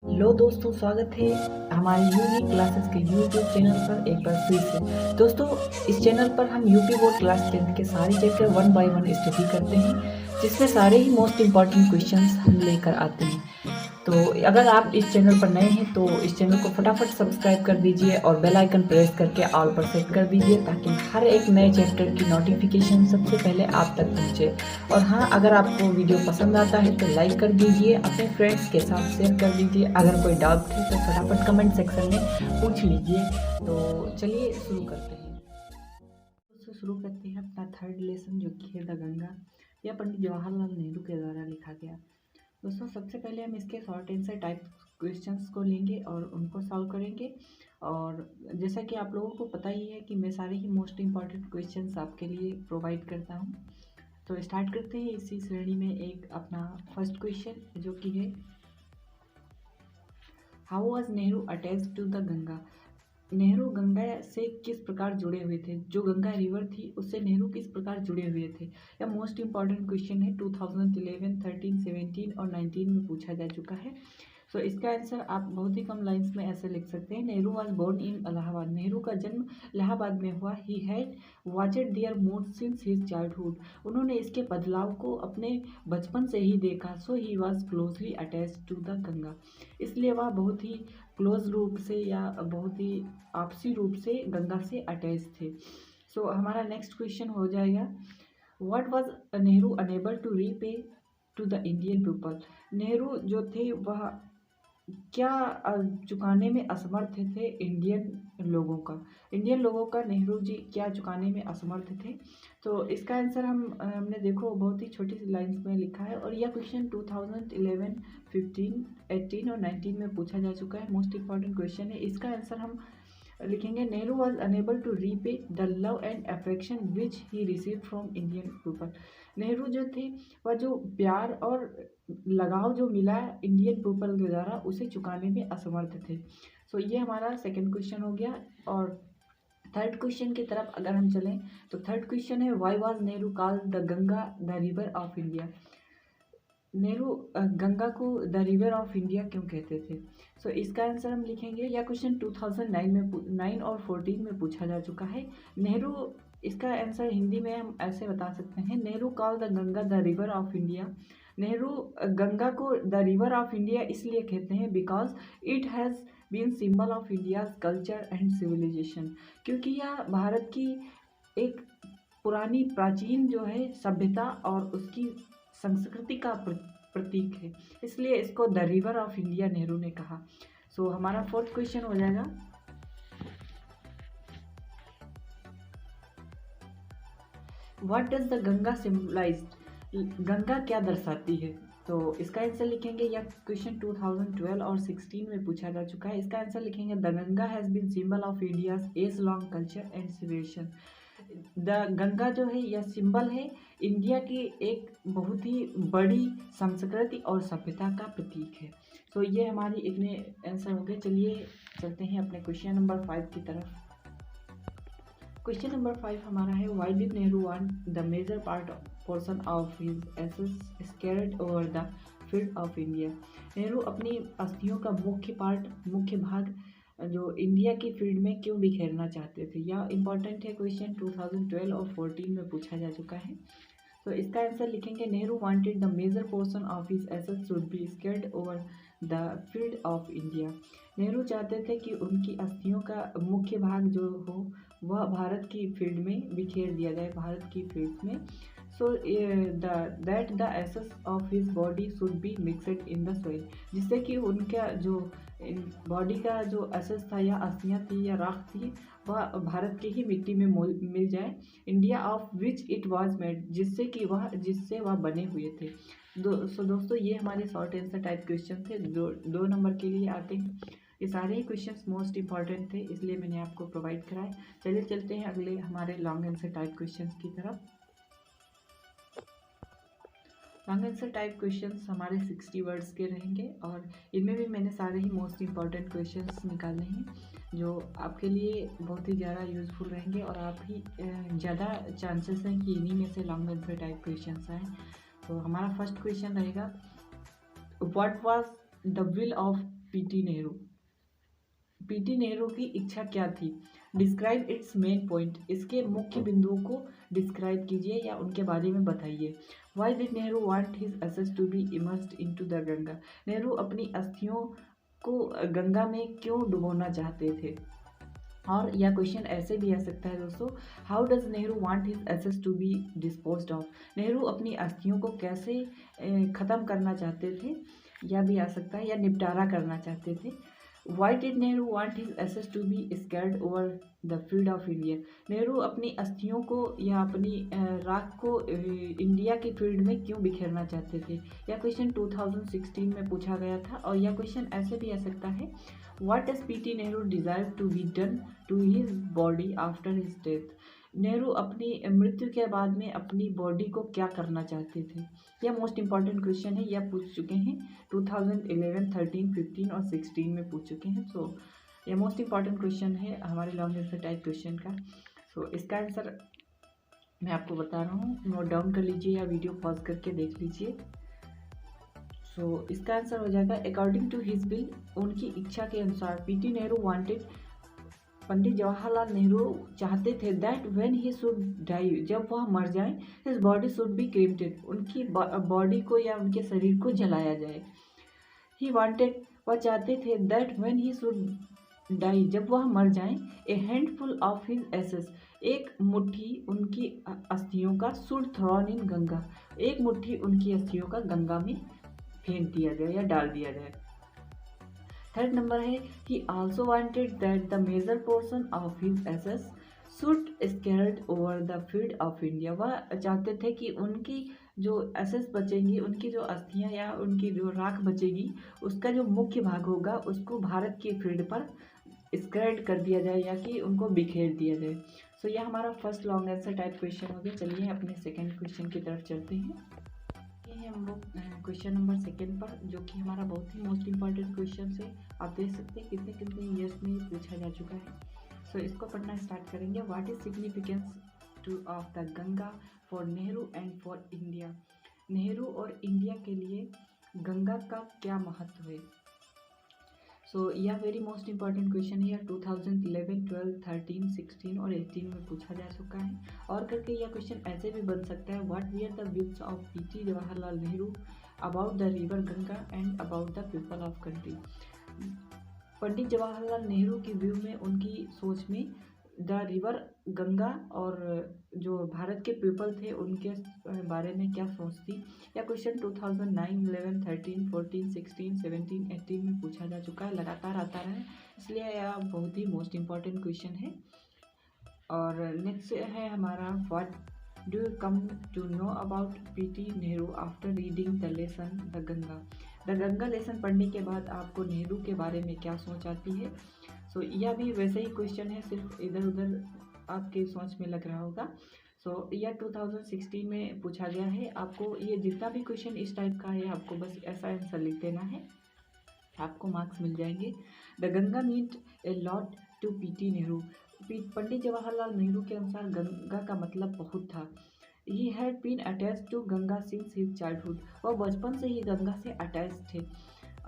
Hello दोस्तों, स्वागत है हमारे यूनिक क्लासेस के यूट्यूब चैनल पर एक बार फिर से। दोस्तों, इस चैनल पर हम यूपी बोर्ड क्लास 10 के सारे चैप्टर 1 बाय 1 स्टडी करते हैं, जिसमें सारे ही मोस्ट इम्पॉर्टेंट क्वेश्चंस हम लेकर आते हैं। तो अगर आप इस चैनल पर नए हैं तो इस चैनल को फटाफट सब्सक्राइब कर दीजिए और बेल आइकन प्रेस करके ऑल पर सेट कर दीजिए, ताकि हर एक नए चैप्टर की नोटिफिकेशन सबसे पहले आप तक पहुंचे। और हाँ, अगर आपको वीडियो पसंद आता है तो लाइक कर दीजिए, अपने फ्रेंड्स के साथ शेयर कर दीजिए। अगर कोई डाउट है तो फटाफट कमेंट सेक्शन में पूछ लीजिए। तो चलिए शुरू करते हैं। दोस्तों, शुरू करते हैं अपना थर्ड लेसन, जो कि है द गंगा। यह पंडित जवाहरलाल नेहरू के द्वारा लिखा गया। दोस्तों, सबसे पहले हम इसके शॉर्ट आंसर टाइप क्वेश्चंस को लेंगे और उनको सॉल्व करेंगे। और जैसा कि आप लोगों को पता ही है कि मैं सारे ही मोस्ट इम्पॉर्टेंट क्वेश्चंस आपके लिए प्रोवाइड करता हूं। तो स्टार्ट करते हैं इसी श्रेणी में एक अपना फर्स्ट क्वेश्चन, जो कि है how was Nehru attached to the Ganga. Nehru Ganga से किस प्रकार जुड़े हुए थे, जो गंगा रिवर थी उससे नेहरू किस प्रकार जुड़े हुए थे। यह मोस्ट इंपॉर्टेंट क्वेश्चन है, 2011, 13, 17 और 19 में पूछा जा चुका है। सो इसका आंसर आप बहुत ही कम लाइंस में ऐसे लिख सकते हैं, Nehru was born in Allahabad. Nehru का जन्म इलाहाबाद में हुआ। He had watched their mood since his childhood. उन्होंने इसके बदलाव को अपने बचपन से ही देखा। So he was closely attached to the Ganga. इसलिए वह बहुत ही क्लोज रूप से या बहुत ही आपसी रूप से गंगा से अटैच थे। सो हमारा नेक्स्ट क्वेश्चन हो जाएगा, what was Nehru unable to repay to the Indian people. Nehru जो थे वह क्या चुकाने में असमर्थ थे इंडियन लोगों का नेहरू जी क्या चुकाने में असमर्थ थे। तो इसका आंसर हमने देखो बहुत ही छोटी सी लाइंस में लिखा है, और यह क्वेश्चन 2011, 15, 18 और 19 में पूछा जा चुका है। मोस्ट इंपॉर्टेंट क्वेश्चन है। इसका आंसर हम लिखेंगे, Nehru was unable to repay the love and affection which he receive from Indian people. Nehru जो थे वह जो प्यार और लगाव जो मिला इंडियन पीपल के द्वारा, उसे चुकाने में असमर्थ थे। सो ये हमारा सेकंड क्वेश्चन हो गया। और थर्ड क्वेश्चन की तरफ अगर हम चलें तो थर्ड क्वेश्चन है, why was Nehru called the Ganga the river of India. Nehru Ganga को द रिवर ऑफ इंडिया क्यों कहते थे। सो इसका आंसर हम लिखेंगे, यह क्वेश्चन 2009 में 9 और 14 में पूछा जा चुका है। नेहरू, इसका आंसर हिंदी में हम ऐसे बता सकते हैं, Nehru call the Ganga the river of India. Nehru Ganga को द रिवर ऑफ इंडिया इसलिए कहते हैं because it has been symbol of India's culture and civilisation. क्योंकि यह भारत की एक पुरानी प्राचीन जो है सभ्यता और उसकी संस्कृति का प्रतीक है, इसलिए इसको the river of India Nehru ने कहा। सो हमारा फोर्थ क्वेश्चन हो जाएगा, what does the Ganga symbolise. Ganga क्या दर्शाती है। तो इसका आंसर लिखेंगे, यह क्वेश्चन 2012 और 16 में पूछा जा चुका है। इसका आंसर लिखेंगे, the Ganga has been symbol of India's age long culture and civilisation. The Ganga जो है यह सिंबल है इंडिया की एक बहुत ही बड़ी संस्कृति और सभ्यता का प्रतीक है। तो ये हमारी इतने आंसर हो गए। चलिए चलते हैं अपने क्वेश्चन नंबर 5 की तरफ। क्वेश्चन नंबर 5 हमारा है, why did Nehru want the major portion of his assets scattered over the field of India. Nehru अपनी अस्थियों का मुख्य भाग जो इंडिया की फील्ड में क्यों बिखेरना चाहते थे। यह इंपॉर्टेंट है, क्वेश्चन 2012 और 14 में पूछा जा चुका है। तो इसका आंसर लिखेंगे, Nehru wanted the major portion of his assets should be spread over the field of India. Nehru चाहते थे कि उनकी अस्थियों का मुख्य भाग जो हो वह भारत की फील्ड में बिखेर दिया जाए, भारत की फील्ड में। So that the assets of his body should be mixed in the soil, जिससे कि उनका जो बॉडी का जो एसेट्स था या अस्थियाँ थी या राख थी वह भारत के ही मिट्टी में मिल जाए, India of which it was made, जिससे वह बने हुए थे। दोस्तों, ये हमारे शॉर्ट आंसर टाइप क्वेश्चन थे। दो नंबर के लिए आते हैं। ये सारे ही क्वेश्चंस मोस्ट इंपॉर्टेंट थे, इसलिए मैंने आपको प्रोवाइड कराए। चलिए चलते हैं अगले हमारे लॉन्ग आंसर टाइप क्वेश्चंस की तरफ। लॉन्ग आंसर टाइप क्वेश्चंस हमारे 60 वर्ड्स के रहेंगे, और इनमें भी मैंने सारे ही मोस्ट इंपॉर्टेंट क्वेश्चंस निकाले हैं जो आपके लिए बहुत ही ज़्यादा यूज़फुल रहेंगे, और आप ही ज़्यादा चांसेस हैं कि इन्हीं में से लॉन्ग आंसर टाइप क्वेश्चंस आएँ। तो हमारा फर्स्ट क्वेश्चन रहेगा, what was the will of PT Nehru? PT Nehru की इच्छा क्या थी? डिस्क्राइब इट्स मेन पॉइंट, इसके मुख्य बिंदुओं को डिस्क्राइब कीजिए या उनके बारे में बताइए। Why did Nehru want his assets to be immersed into the Ganga? Nehru अपनी अस्थियों को गंगा में क्यों डुबोना चाहते थे? और यह क्वेश्चन ऐसे भी आ सकता है दोस्तों, how does Nehru want his assets to be disposed of? Nehru अपनी अस्थियों को कैसे ख़त्म करना चाहते थे, यह भी आ सकता है, या निपटारा करना चाहते थे। Why did Nehru want his assets to be scared over the field of India? Nehru अपनी अस्थियों को या अपनी राख को इंडिया की फील्ड में क्यों बिखेरना चाहते थे? यह क्वेश्चन 2016 में पूछा गया था। और यह क्वेश्चन ऐसे भी आ सकता है, What does P.T. Nehru desire to be done to his body after his death? Nehru अपनी मृत्यु के बाद में अपनी बॉडी को क्या करना चाहते थे? यह मोस्ट इंपॉर्टेंट क्वेश्चन है, यह पूछ चुके हैं 2011, 13, 15 और 16 में पूछ चुके हैं। सो यह मोस्ट इंपॉर्टेंट क्वेश्चन है हमारे लॉन्ग आंसर टाइप क्वेश्चन का। सो इसका आंसर मैं आपको बता रहा हूँ, नोट डाउन कर लीजिए या वीडियो पॉज करके देख लीजिए। सो इसका आंसर हो जाएगा अकॉर्डिंग टू हिज विल, उनकी इच्छा के अनुसार। पीटी नेहरू वांटेड, पंडित जवाहरलाल नेहरू चाहते थे that when he should die, जब वह मर जाए, his body should be cremated, उनकी बॉडी को या उनके शरीर को जलाया जाए। ही वांटेड, वह चाहते थे that when he should die, जब वह मर जाए, a handful of his ashes, एक मुट्ठी उनकी अस्थियों का, शुड थ्रोन इन गंगा, एक मुट्ठी उनकी अस्थियों का गंगा में फेंक दिया जाए या डाल दिया जाए। थर्ड नंबर है, he also wanted that the major portion of his ashes should scattered over the field of India, वह चाहते थे कि उनकी जो एसेस बचेंगी, उनकी जो अस्थियां या उनकी जो राख बचेगी, उसका जो मुख्य भाग होगा उसको भारत की फील्ड पर स्क्रेड कर दिया जाए या कि उनको बिखेर दिया जाए। सो यह हमारा first long answer type question हो गया। चलिए अपने सेकेंड क्वेश्चन की तरफ चलते हैं। हम लोग क्वेश्चन नंबर सेकेंड पर, जो कि हमारा बहुत ही मोस्ट इंपॉर्टेंट क्वेश्चन है। आप देख सकते हैं कितने कितने ईयर्स में पूछा जा चुका है। सो इसको पढ़ना स्टार्ट करेंगे। What is significance two of the Ganga for Nehru and for India? Nehru और इंडिया के लिए गंगा का क्या महत्व है? सो यह वेरी मोस्ट इंपॉर्टेंट क्वेश्चन है। 2011, 12, 13, 16 और 18 में पूछा जा चुका है। और करके यह क्वेश्चन ऐसे भी बन सकता है, what were the views of PT Jawaharlal Nehru about the river Ganga and about the people of country? Pandit Jawaharlal Nehru की व्यू में, उनकी सोच में द रिवर गंगा और जो भारत के पीपल थे उनके बारे में क्या सोच थी? यह क्वेश्चन 2009, 11, 13, 14, 16, 17, 18 में पूछा जा चुका है, लगातार आता रहा है, इसलिए यह बहुत ही मोस्ट इम्पॉर्टेंट क्वेश्चन है। और नेक्स्ट है हमारा, what do you come to know about PT Nehru after reading the lesson the Ganga? The Ganga lesson पढ़ने के बाद आपको नेहरू के बारे में क्या सोच आती है? सो यह भी वैसे ही क्वेश्चन है, सिर्फ इधर उधर आपके सोच में लग रहा होगा। सो यह 2016 में पूछा गया है। आपको ये जितना भी क्वेश्चन इस टाइप का है, आपको बस ऐसा आंसर लिख देना है, आपको मार्क्स मिल जाएंगे। The Ganga meant a lot to PT Nehru, Pandit Jawaharlal Nehru के अनुसार गंगा का मतलब बहुत था। He had been attach to Ganga since his childhood, वह बचपन से ही गंगा से अटैच थे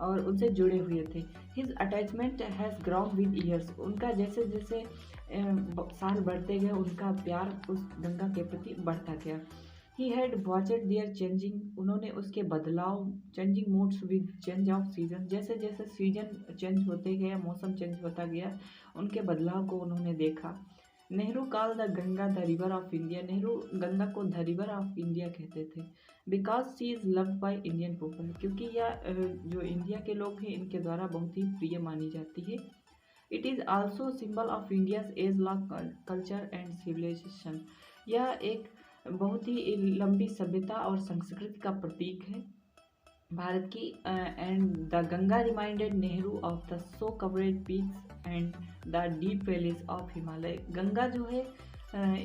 और उनसे जुड़े हुए थे। His attachment has ground with years, उनका जैसे जैसे साल बढ़ते गए उनका प्यार उस गंगा के प्रति बढ़ता गया। He had watched their changing, उन्होंने उसके बदलाव, changing moods with change of season, जैसे जैसे सीजन चेंज होते गए, मौसम चेंज होता गया, उनके बदलाव को उन्होंने देखा। Nehru call the Ganga the river of India, Nehru Ganga को द रिवर ऑफ इंडिया कहते थे। Because she is loved by Indian people, क्योंकि यह जो इंडिया के लोग हैं इनके द्वारा बहुत ही प्रिय मानी जाती है। It is also symbol of India's age long culture and civilisation, यह एक बहुत ही लंबी सभ्यता और संस्कृति का प्रतीक है भारत की। And the Ganga reminded Nehru of the snow covered peaks and the deep valleys of Himalaya, Ganga जो है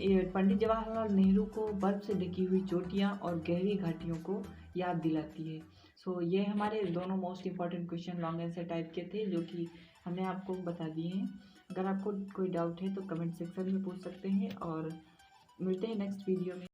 ये पंडित जवाहरलाल नेहरू को बर्फ से ढकी हुई चोटियाँ और गहरी घाटियों को याद दिलाती है। सो ये हमारे दोनों most important question long answer type के थे, जो कि हमने आपको बता दिए हैं। अगर आपको कोई डाउट है तो कमेंट सेक्शन में पूछ सकते हैं, और मिलते हैं नेक्स्ट वीडियो में।